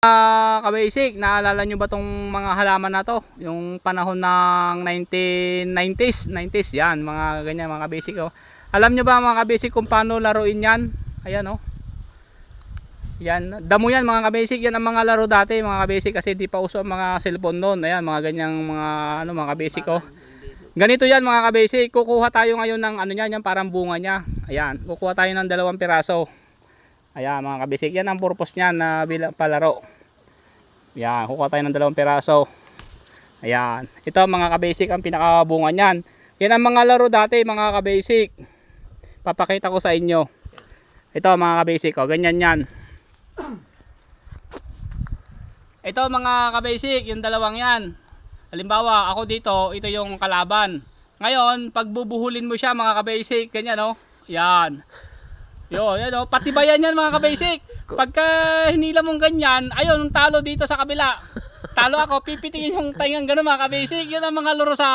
Kabasic, naalala nyo ba tong mga halaman na to? Yung panahon ng 1990s yan, mga ganyan mga kabasic oh. Alam nyo ba mga kabasic kung paano laruin yan? Ayan oh. Yan, damo yan mga kabasic, yan ang mga laro dati mga kabasic kasi di pa uso ang mga cellphone noon. Ayan, mga ganyang mga ano mga kabasic oh. Ganito yan mga kabasic, kukuha tayo ngayon ng ano niyan, yan parang bunga niya. Ayan, kukuha tayo ng 2 piraso. Ayan mga kabasic, yan ang purpose niyan na bilang palaro. Ayan, kukuha tayo ng 2 piraso. Ayan, ito mga kabasic ang pinakabunga niyan. Yan ang mga laro dati mga kabasic. Papakita ko sa inyo. Ito mga kabasic, oh, ganyan yan. Ito mga kabasic, yung dalawang yan. Halimbawa, ako dito, ito yung kalaban. Ngayon, pag bubuhulin mo siya mga kabasic, ganyan oh. Yan. Yo, yan oh, patibayan yan mga kabasic. Pagka hinila mong ganyan, ayun, talo dito sa kabila. Talo ako, pipitingin yung taingang gano'n mga kabasic. Yun ang mga laro sa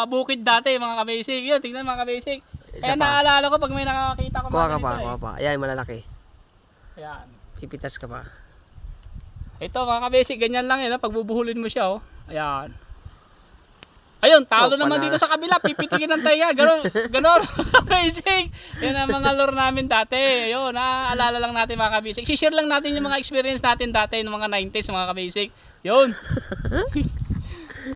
bukid dati mga kabasic. Yun, tingnan mga kabasic. Kaya naalala ko pag may nakakita ko mga ganito kuha pa. Ayan, malalaki. Ayan. Pipitas ka pa. Ito mga kabasic, ganyan lang yun. Pag bubuhulin mo siya oh. Ayan. Ayun, talo naman dito sa kabila, pipitigin ng tainga, gano'n kabasic. Yan ang mga lore namin dati. Ayun, naaalala lang natin mga kabasic. I-share lang natin yung mga experience natin dati ng mga 90s mga kabasic. Yun.